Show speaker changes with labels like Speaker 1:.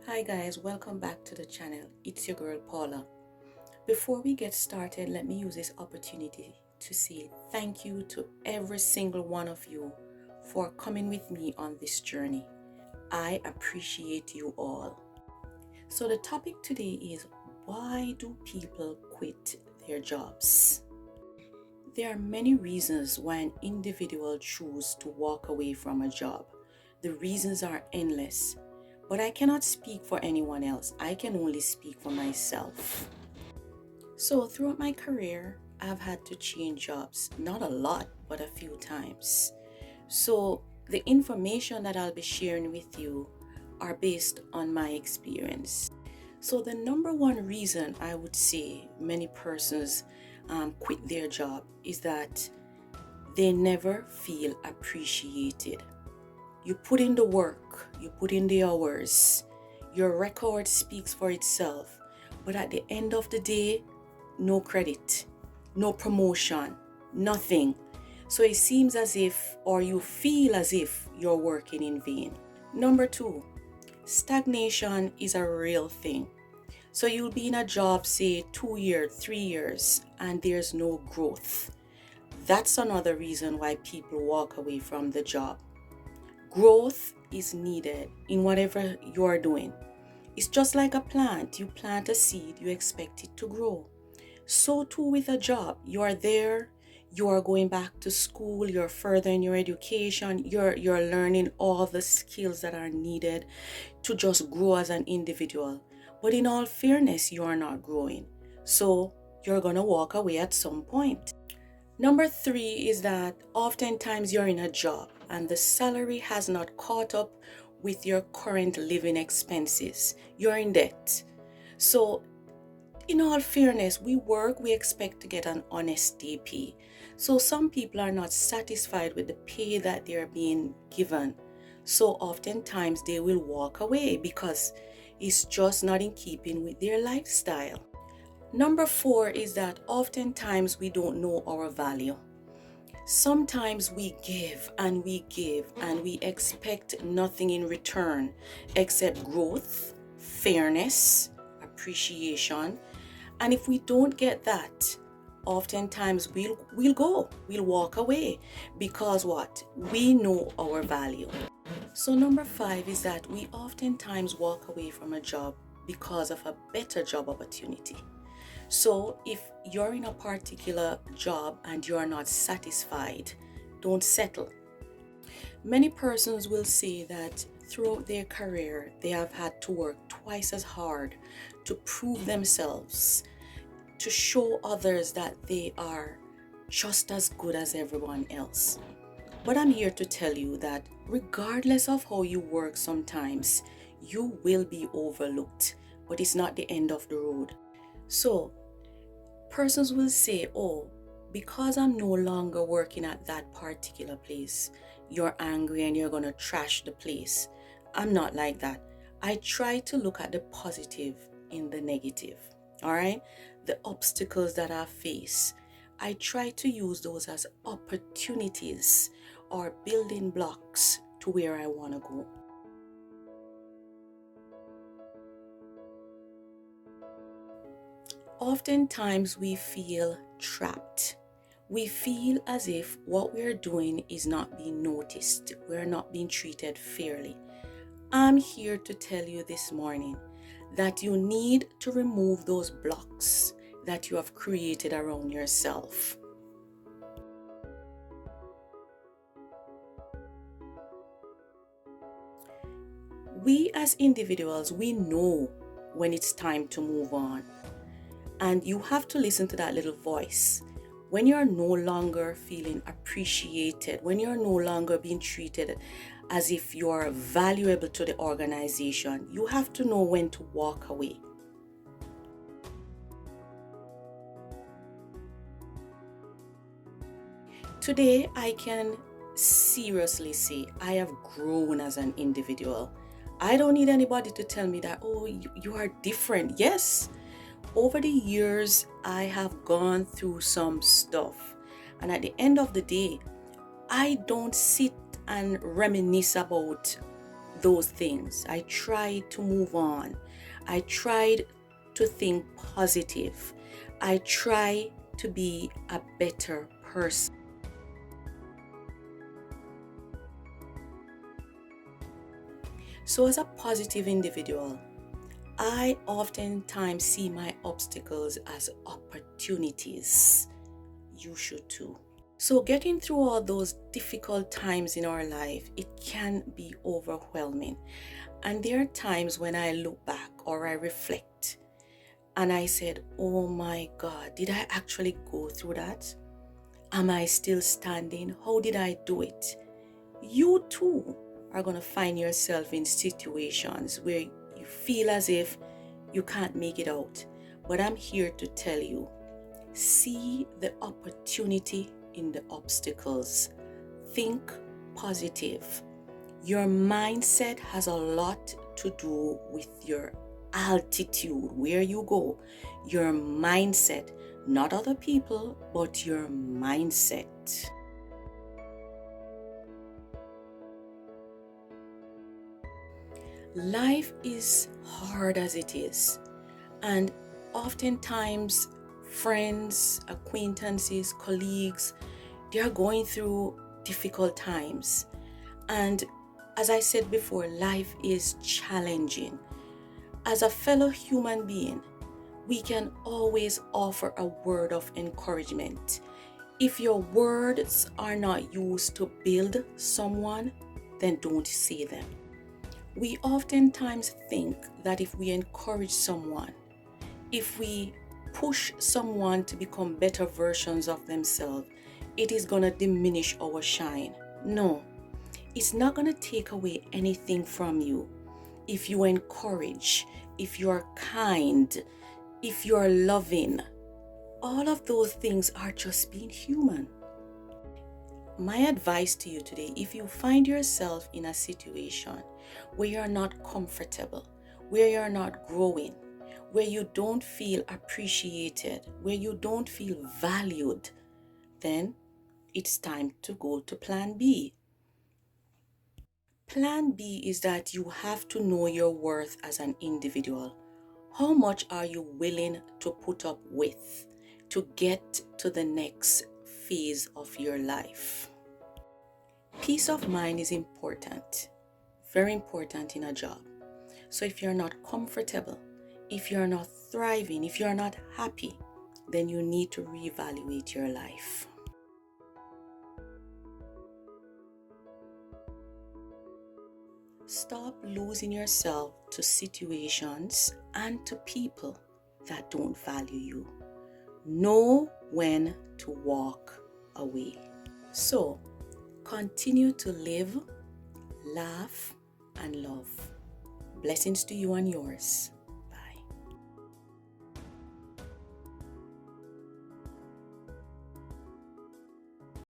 Speaker 1: Hi guys, welcome back to the channel. It's your girl Paula. Before we get started, let me use this opportunity to say thank you to every single one of you for coming with me on this journey. I appreciate you all. So the topic today is, why do people quit their jobs? There are many reasons why an individual chooses to walk away from a job. The reasons are endless, but I cannot speak for anyone else. I can only speak for myself. So throughout my career, I've had to change jobs. Not a lot, but a few times. So the information that I'll be sharing with you are based on my experience. So the number one reason I would say many persons quit their job is that they never feel appreciated. You put in the work, you put in the hours, your record speaks for itself, but at the end of the day, no credit, no promotion, nothing. So it seems as if, or you feel as if, you're working in vain. Number two, stagnation is a real thing. So you'll be in a job, say 2 years, 3 years, and there's no growth. That's another reason why people walk away from the job. Growth is needed in whatever you are doing. It's just like a plant. You plant a seed, you expect it to grow. So too with a job. You are there, you are going back to school, you're furthering your education, you're learning all the skills that are needed to just grow as an individual. But in all fairness, you are not growing. So you're going to walk away at some point. Number three is that oftentimes you're in a job and the salary has not caught up with your current living expenses. You're in debt. So in all fairness, we work, we expect to get an honest day pay. So some people are not satisfied with the pay that they're being given. So oftentimes they will walk away because it's just not in keeping with their lifestyle. Number four is that oftentimes we don't know our value. Sometimes we give and we expect nothing in return except growth, fairness, appreciation. And if we don't get that, oftentimes we'll walk away because what? We know our value. So number five is that we oftentimes walk away from a job because of a better job opportunity. So if you're in a particular job and you're not satisfied, don't settle. Many persons will say that throughout their career, they have had to work twice as hard to prove themselves, to show others that they are just as good as everyone else. But I'm here to tell you that regardless of how you work sometimes, you will be overlooked, but it's not the end of the road. So persons will say, oh, because I'm no longer working at that particular place, you're angry and you're going to trash the place. I'm not like that. I try to look at the positive in the negative. All right? The obstacles that I face, I try to use those as opportunities or building blocks to where I want to go. Oftentimes we feel trapped. We feel as if what we're doing is not being noticed. We're not being treated fairly. I'm here to tell you this morning that you need to remove those blocks that you have created around yourself. We as individuals, we know when it's time to move on. And you have to listen to that little voice. When you're no longer feeling appreciated, when you're no longer being treated as if you are valuable to the organization, you have to know when to walk away. Today, I can seriously say I have grown as an individual. I don't need anybody to tell me that, oh, you are different. Yes, over the years, I have gone through some stuff. And at the end of the day, I don't sit and reminisce about those things. I tried to move on. I tried to think positive. I try to be a better person. So, as a positive individual, I oftentimes see my obstacles as opportunities. You should too. So, getting through all those difficult times in our life, it can be overwhelming. And there are times when I look back or I reflect and I said, oh my God, did I actually go through that? Am I still standing? How did I do it? You too are going to find yourself in situations where you feel as if you can't make it out. But I'm here to tell you, see the opportunity in the obstacles. Think positive. Your mindset has a lot to do with your altitude, where you go. Your mindset, not other people, but your mindset. Life is hard as it is, and oftentimes friends, acquaintances, colleagues, they are going through difficult times. And as I said before, life is challenging. As a fellow human being, we can always offer a word of encouragement. If your words are not used to build someone, then don't say them. We oftentimes think that if we encourage someone, if we push someone to become better versions of themselves, it is going to diminish our shine. No, it's not going to take away anything from you. If you encourage, if you're kind, if you're loving, all of those things are just being human. My advice to you today, if you find yourself in a situation where you're not comfortable, where you're not growing, where you don't feel appreciated, where you don't feel valued, then it's time to go to plan B. Plan B is that you have to know your worth as an individual. How much are you willing to put up with to get to the next phase of your life? Peace of mind is important, very important in a job. So if you're not comfortable, if you're not thriving, if you're not happy, then you need to reevaluate your life. Stop losing yourself to situations and to people that don't value you. Know when to walk away. So, continue to live, laugh, and love. Blessings to you and yours.